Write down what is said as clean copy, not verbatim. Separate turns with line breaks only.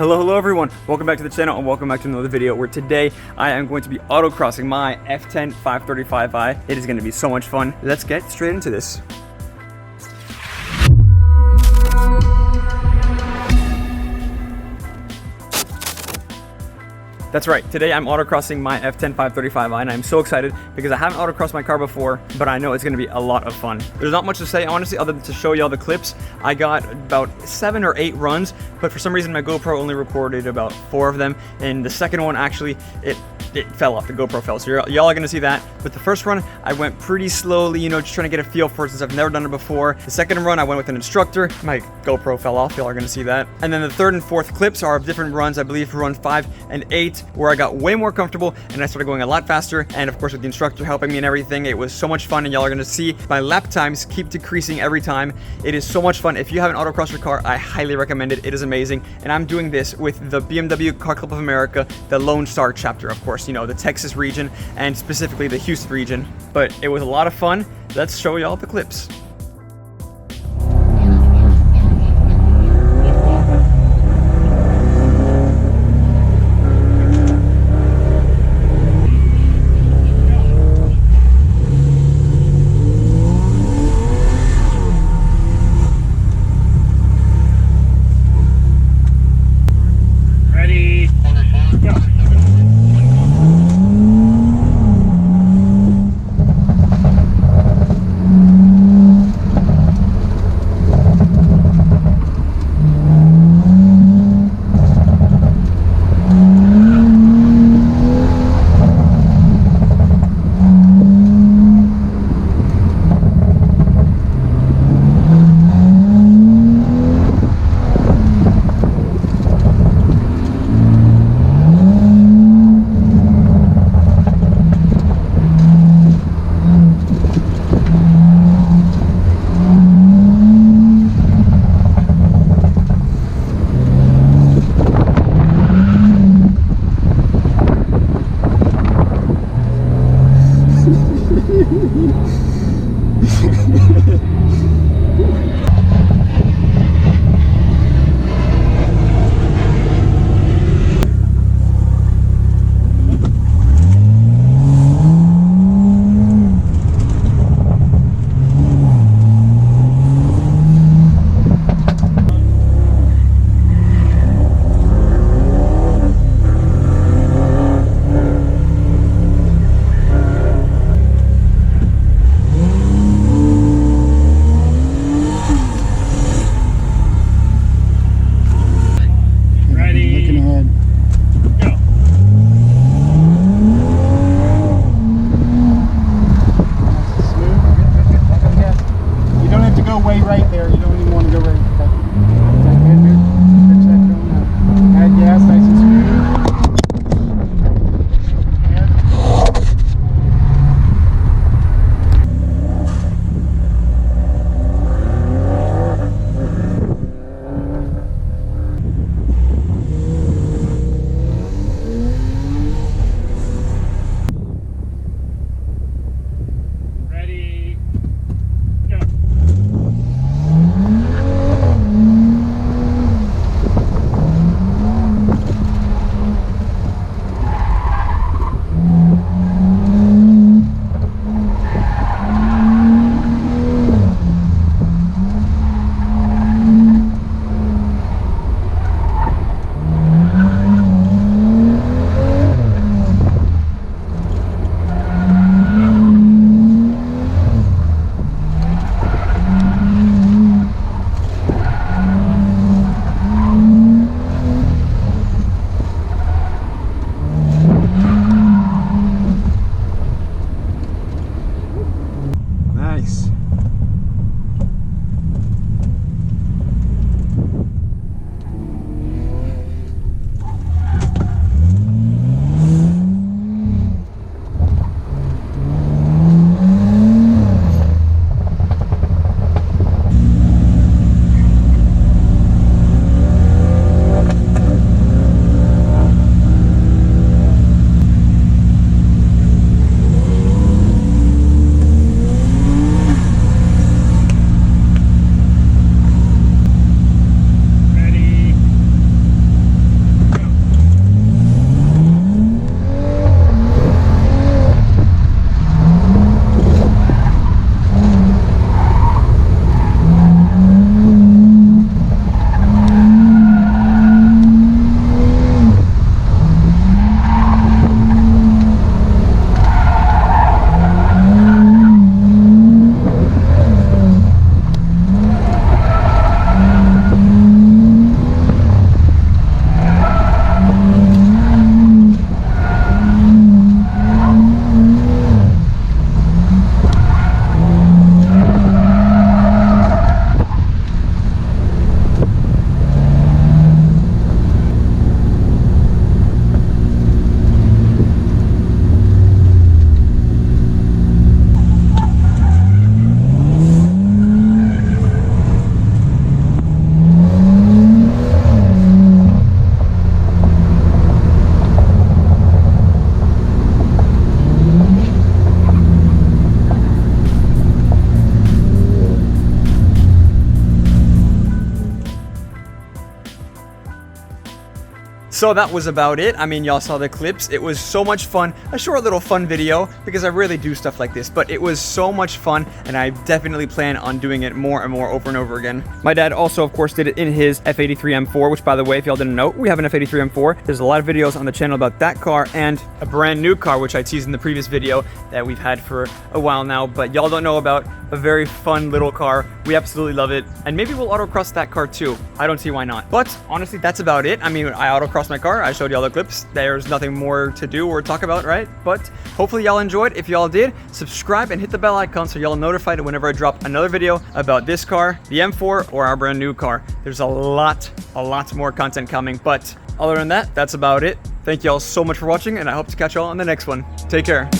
Hello everyone, welcome back to the channel and welcome back to another video where today I am going to be autocrossing my F10 535i. It is going to be so much fun. Let's get straight into this. That's right, today I'm autocrossing my F10 535i and I'm so excited because I haven't autocrossed my car before, but I know it's going to be a lot of fun. There's not much to say, honestly, other than to show you all the clips. I got about 7 or 8 runs, but for some reason my GoPro only recorded about 4 of them, and the second one actually, it fell off, the GoPro fell, so y'all are going to see that. But the first run, I went pretty slowly, just trying to get a feel for it since I've never done it before. The second run, I went with an instructor. My GoPro fell off, y'all are going to see that. And then the third and fourth clips are of different runs, I believe run 5 and 8, where I got way more comfortable and I started going a lot faster. And of course, with the instructor helping me and everything, it was so much fun, and y'all are going to see my lap times keep decreasing every time. It is so much fun. If you haven't autocrossed your car, I highly recommend it. It is amazing. And I'm doing this with the BMW Car Club of America, the Lone Star chapter, of course, the Texas region and specifically the Houston region. But it was a lot of fun. Let's show y'all the clips. So that was about it. I mean, y'all saw the clips. It was so much fun. A short little fun video because I rarely do stuff like this, but it was so much fun and I definitely plan on doing it more and more over and over again. My dad also, of course, did it in his F83 M4, which by the way, if y'all didn't know, we have an F83 M4. There's a lot of videos on the channel about that car and a brand new car, which I teased in the previous video that we've had for a while now, but y'all don't know about a very fun little car. We absolutely love it. And maybe we'll autocross that car too. I don't see why not. But honestly, that's about it. I mean, I autocrossed my car. I showed y'all the clips. There's nothing more to do or talk about, right? But hopefully y'all enjoyed. If y'all did, subscribe and hit the bell icon so y'all are notified whenever I drop another video about this car, the M4, or our brand new car. There's a lot more content coming. But other than that, that's about it. Thank y'all so much for watching, and I hope to catch y'all on the next one. Take care.